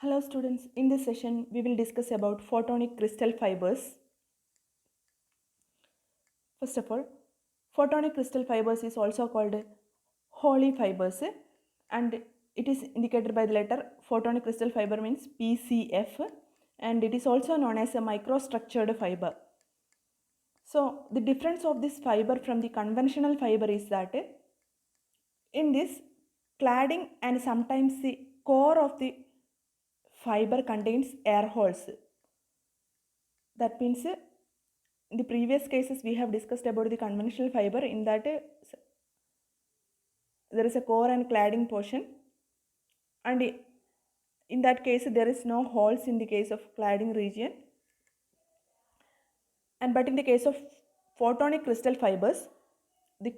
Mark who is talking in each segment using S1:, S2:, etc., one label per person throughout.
S1: Hello students, in this session we will discuss about photonic crystal fibers. First of all, photonic crystal fibers is also called Holy fibers and it is indicated by the letter photonic crystal fiber means PCF, and it is also known as a microstructured fiber. So the difference of this fiber from the conventional fiber is that in this cladding and sometimes the core of the fiber contains air holes. That means in the previous cases we have discussed about the conventional fiber. In that there is a core and cladding portion, and in that case there is no holes in the case of cladding region, and but in the case of photonic crystal fibers, the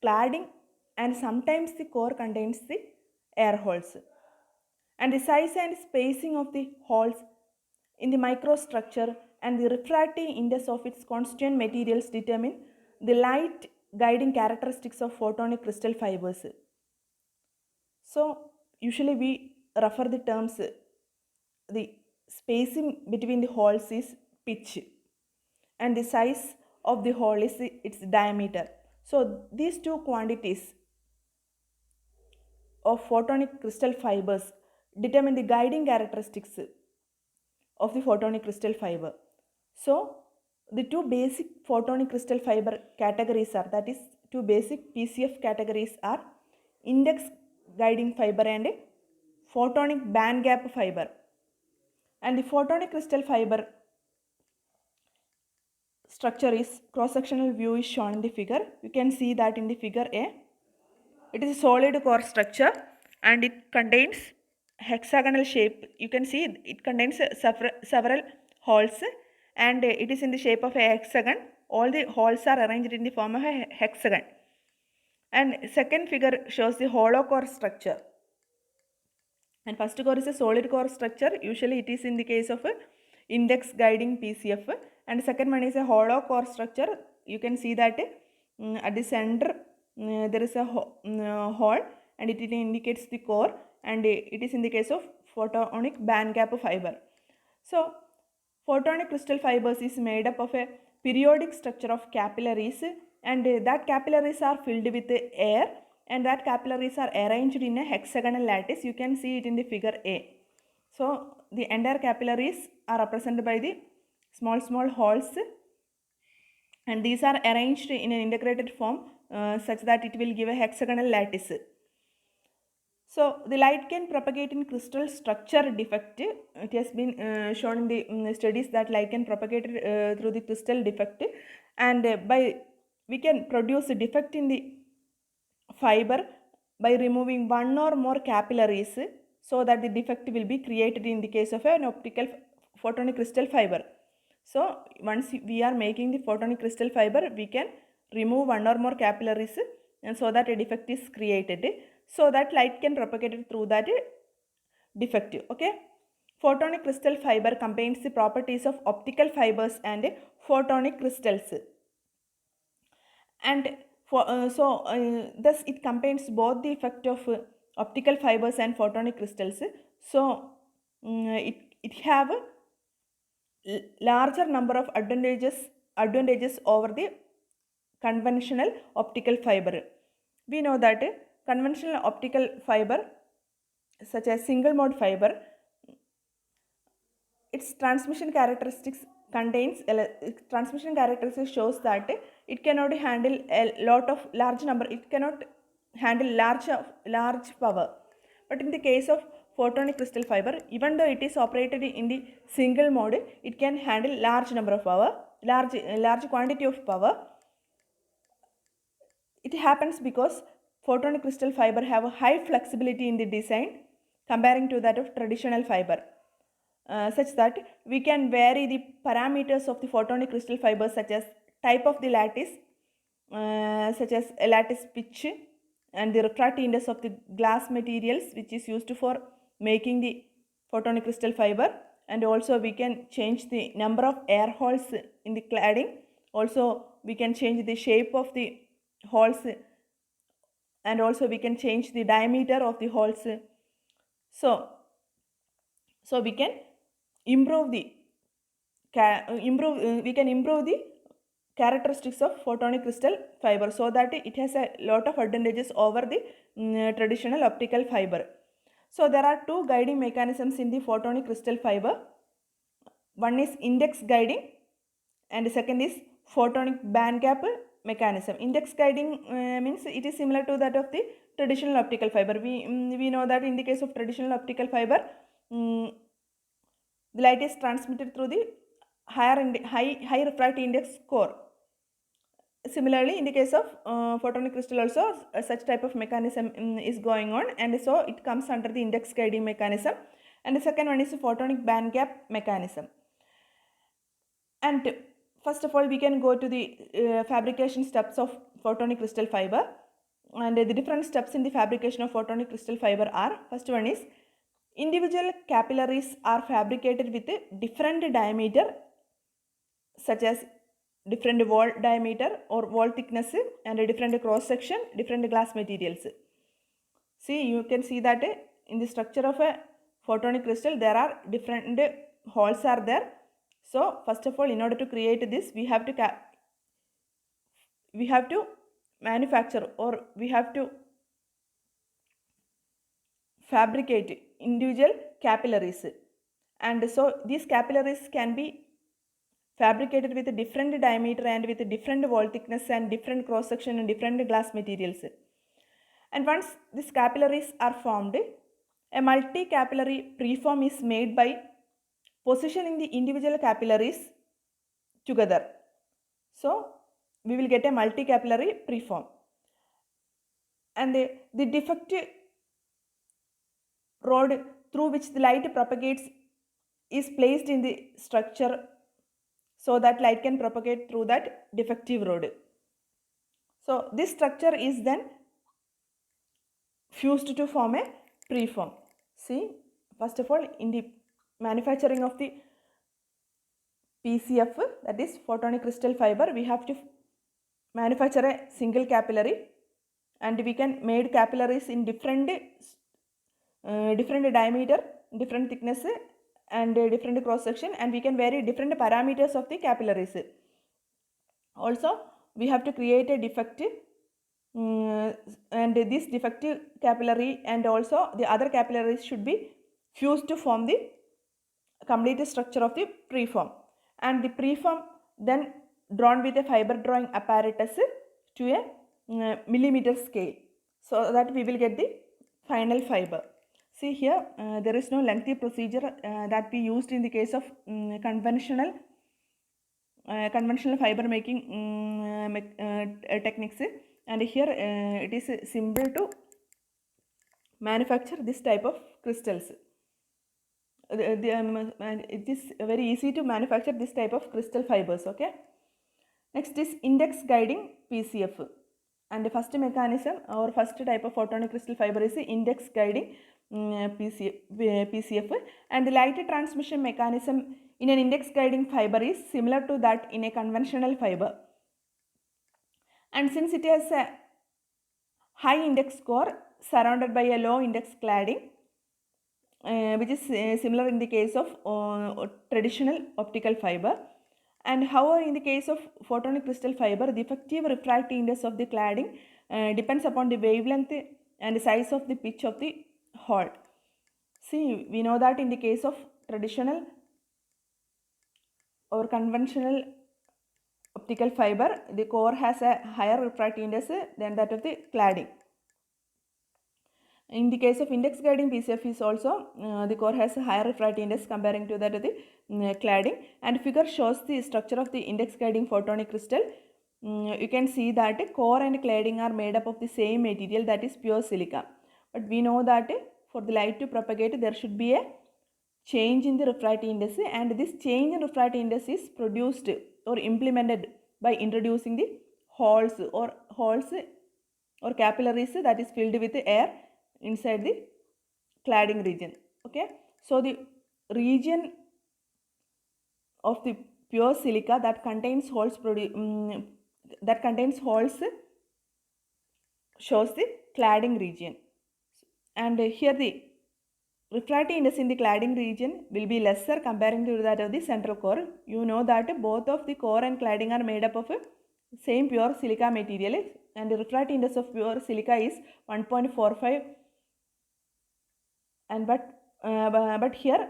S1: cladding and sometimes the core contains the air holes, and the size and spacing of the holes in the microstructure and the refractive index of its constituent materials determine the light guiding characteristics of photonic crystal fibers. So usually we refer the terms, the spacing between the holes is pitch and the size of the hole is its diameter. So these two quantities of photonic crystal fibers determine the guiding characteristics of the photonic crystal fiber. So the two basic photonic crystal fiber categories are, that is two basic PCF categories are index guiding fiber and photonic band gap fiber. And the photonic crystal fiber structure is, cross sectional view is shown in the figure. You can see that in the figure A. It is a solid core structure and it contains hexagonal shape. You can see it contains several holes and it is in the shape of a hexagon. All the holes are arranged in the form of a hexagon. And second figure shows the hollow core structure. And first core is a solid core structure. Usually it is in the case of a index guiding PCF. And second one is a hollow core structure. You can see that at the center there is a hole and it indicates the core, and it is in the case of photonic band gap fiber. So photonic crystal fibers is made up of a periodic structure of capillaries, and that capillaries are filled with air, and that capillaries are arranged in a hexagonal lattice. You can see it in the figure A. So the entire capillaries are represented by the small holes, and these are arranged in an integrated form such that it will give a hexagonal lattice. So the light can propagate in crystal structure defect. It has been shown in the studies that light can propagate through the crystal defect, and we can produce a defect in the fiber by removing one or more capillaries, so that the defect will be created in the case of an optical photonic crystal fiber. So once we are making the photonic crystal fiber, we can remove one or more capillaries, and so that a defect is created, so that light can propagate through that defect. Okay. Photonic crystal fiber contains the properties of optical fibers and photonic crystals, and thus it contains both the effect of optical fibers and photonic crystals. So it have a larger number of advantages over the conventional optical fiber. We know that conventional optical fiber such as single mode fiber, its transmission characteristics shows that it cannot handle it cannot handle large power. But in the case of photonic crystal fiber, even though it is operated in the single mode, it can handle large number of power, large quantity of power. It happens because photonic crystal fiber have a high flexibility in the design comparing to that of traditional fiber, such that we can vary the parameters of the photonic crystal fibers, such as type of the lattice, such as a lattice pitch, and the refractive index of the glass materials which is used for making the photonic crystal fiber, and also we can change the number of air holes in the cladding. Also we can change the shape of the holes, and also we can change the diameter of the holes. So So we can improve the characteristics of photonic crystal fiber, so that it has a lot of advantages over the traditional optical fiber. So there are two guiding mechanisms in the photonic crystal fiber. One is index guiding and the second is photonic band gap mechanism. Index guiding means it is similar to that of the traditional optical fiber. We know that in the case of traditional optical fiber, the light is transmitted through the high refractive index core. Similarly, in the case of photonic crystal also, such type of mechanism is going on, and so it comes under the index guiding mechanism. And the second one is the photonic band gap mechanism. And first of all, we can go to the fabrication steps of photonic crystal fiber. And the different steps in the fabrication of photonic crystal fiber are: first one is, individual capillaries are fabricated with a different diameter, such as different wall diameter or wall thickness, and a different cross section, different glass materials. See, you can see that in the structure of a photonic crystal there are different holes are there. So first of all, in order to create this, we have to manufacture, or we have to fabricate individual capillaries, and so these capillaries can be fabricated with a different diameter and with a different wall thickness and different cross section and different glass materials. And once these capillaries are formed, a multi-capillary preform is made by positioning the individual capillaries together. So we will get a multi-capillary preform. And the defective rod through which the light propagates is placed in the structure, so that light can propagate through that defective rod. So this structure is then fused to form a preform. See, first of all, in the manufacturing of the PCF, that is photonic crystal fiber, we have to manufacture a single capillary, and we can make capillaries in different diameter, different thickness, and different cross section, and we can vary different parameters of the capillaries. Also, we have to create a defective and this defective capillary and also the other capillaries should be fused to form the complete structure of the preform, and the preform then drawn with a fiber drawing apparatus to a millimeter scale, so that we will get the final fiber. See here, there is no lengthy procedure that we used in the case of conventional fiber making techniques, and here it is simple to manufacture this type of crystals. It is very easy to manufacture this type of crystal fibers. Okay, next is index guiding PCF, and the first mechanism or first type of photonic crystal fiber is the index guiding PCF, and the light transmission mechanism in an index guiding fiber is similar to that in a conventional fiber. And since it has a high index core surrounded by a low index cladding, which is similar in the case of traditional optical fiber. And however, in the case of photonic crystal fiber, the effective refractive index of the cladding depends upon the wavelength and the size of the pitch of the hole. See, we know that in the case of traditional or conventional optical fiber, the core has a higher refractive index than that of the cladding. In the case of index guiding PCF is also the core has a higher refractive index comparing to that of the cladding, and figure shows the structure of the index guiding photonic crystal. You can see that core and cladding are made up of the same material, that is pure silica, but we know that for the light to propagate there should be a change in the refractive index, and this change in refractive index is produced or implemented by introducing the holes or capillaries that is filled with air inside the cladding region. Okay, so the region of the pure silica that contains holes shows the cladding region, and here the refractive index in the cladding region will be lesser comparing to that of the central core. You know that both of the core and cladding are made up of same pure silica material, and the refractive index of pure silica is 1.45, and but here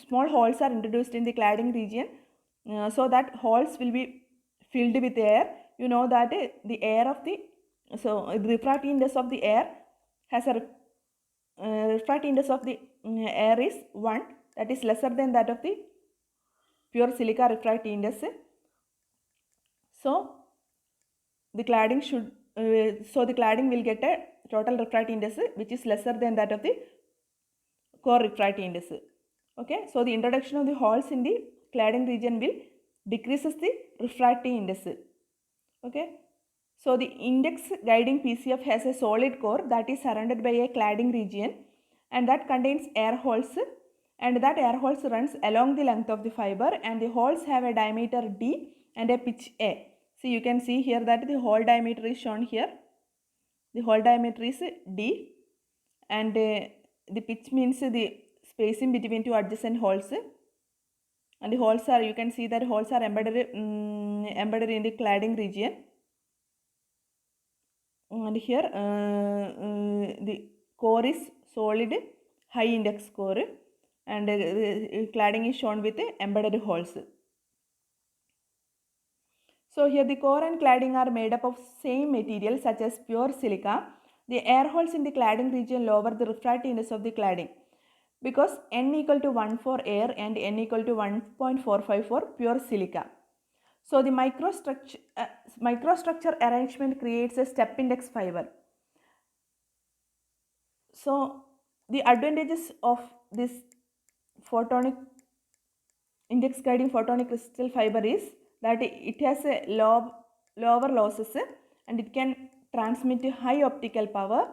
S1: small holes are introduced in the cladding region, so that holes will be filled with air. You know that the air of the the refractive index of the air has a refractive index of the air is 1, that is lesser than that of the pure silica refractive index. So the cladding will get a total refractive index which is lesser than that of the core refractive index. Okay, so the introduction of the holes in the cladding region will decreases the refractive index. Okay, so the index guiding PCF has a solid core that is surrounded by a cladding region, and that contains air holes, and that air holes runs along the length of the fiber, and the holes have a diameter D and a pitch A. So you can see here that the hole diameter is shown here. The hole diameter is D, and the pitch means the spacing between two adjacent holes, and the holes are, you can see that holes are embedded in the cladding region. And here the core is solid high index core, and cladding is shown with embedded holes. So here the core and cladding are made up of same material such as pure silica. The air holes in the cladding region lower the refractive index of the cladding, because n equal to 1 for air and n equal to 1.45 for pure silica. So the microstructure arrangement creates a step index fiber. So the advantages of this photonic index guiding photonic crystal fiber is that it has a lower losses, and it can transmit high optical power,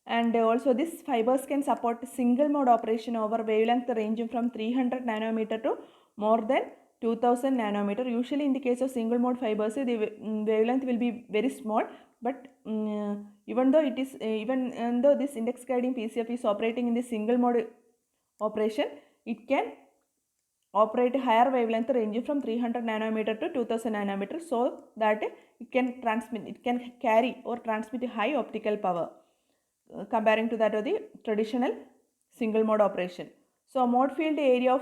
S1: and also these fibers can support single mode operation over wavelength ranging from 300 nanometer to more than 2000 nanometer. Usually in the case of single mode fibers, the wavelength will be very small, but even though this index guiding PCF is operating in the single mode operation, it can operate higher wavelength ranging from 300 nanometer to 2000 nanometer, so that it can carry or transmit high optical power comparing to that of the traditional single mode operation. So mode field area of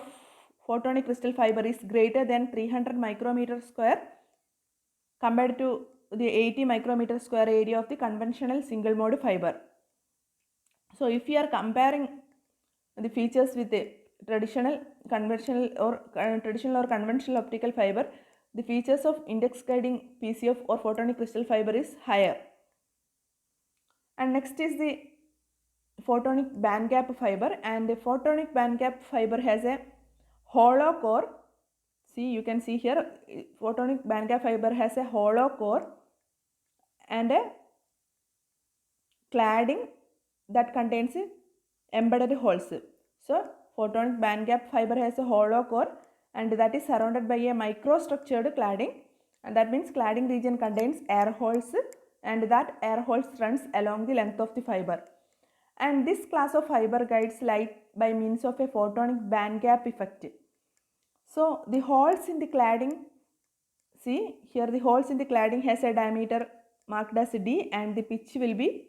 S1: photonic crystal fiber is greater than 300 micrometer square compared to the 80 micrometer square area of the conventional single mode fiber. So if you are comparing the features with the traditional or conventional optical fiber, the features of index guiding PCF or photonic crystal fiber is higher. And next is the photonic band gap fiber, and the photonic band gap fiber has a hollow core. See, you can see here photonic band gap fiber has a hollow core and a cladding that contains embedded holes. So photonic band gap fiber has a hollow core, and that is surrounded by a microstructured cladding, and that means cladding region contains air holes, and that air holes runs along the length of the fiber. And this class of fiber guides light by means of a photonic band gap effect. So the holes in the cladding, see here the holes in the cladding has a diameter marked as D, and the pitch will be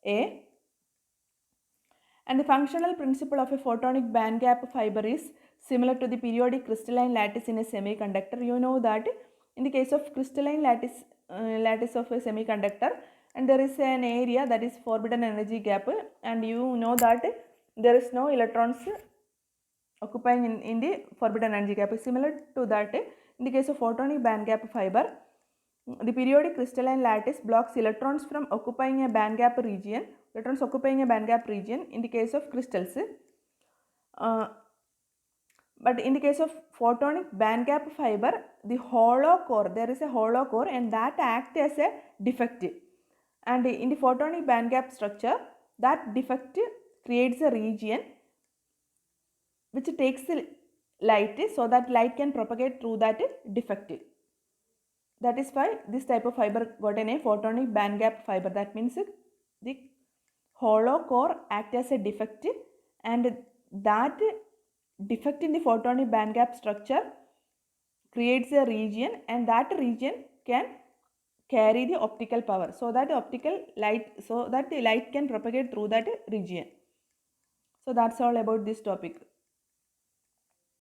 S1: A. And the functional principle of a photonic band gap fiber is similar to the periodic crystalline lattice in a semiconductor. You know that in the case of crystalline lattice of a semiconductor, and there is an area that is forbidden energy gap, and you know that there is no electrons occupying in the forbidden energy gap. Similar to that, in the case of photonic band gap fiber, the periodic crystalline lattice blocks electrons from occupying a band gap region. In the case of crystals. But in the case of photonic band gap fiber, the hollow core, there is a hollow core, and that acts as a defect. And in the photonic band gap structure, that defect creates a region which takes the light, so that light can propagate through that defect. That is why this type of fiber got a name photonic band gap fiber. That means the hollow core act as a defect, and that defect in the photonic band gap structure creates a region, and that region can carry the optical power so that the light can propagate through that region. So that's all about this topic.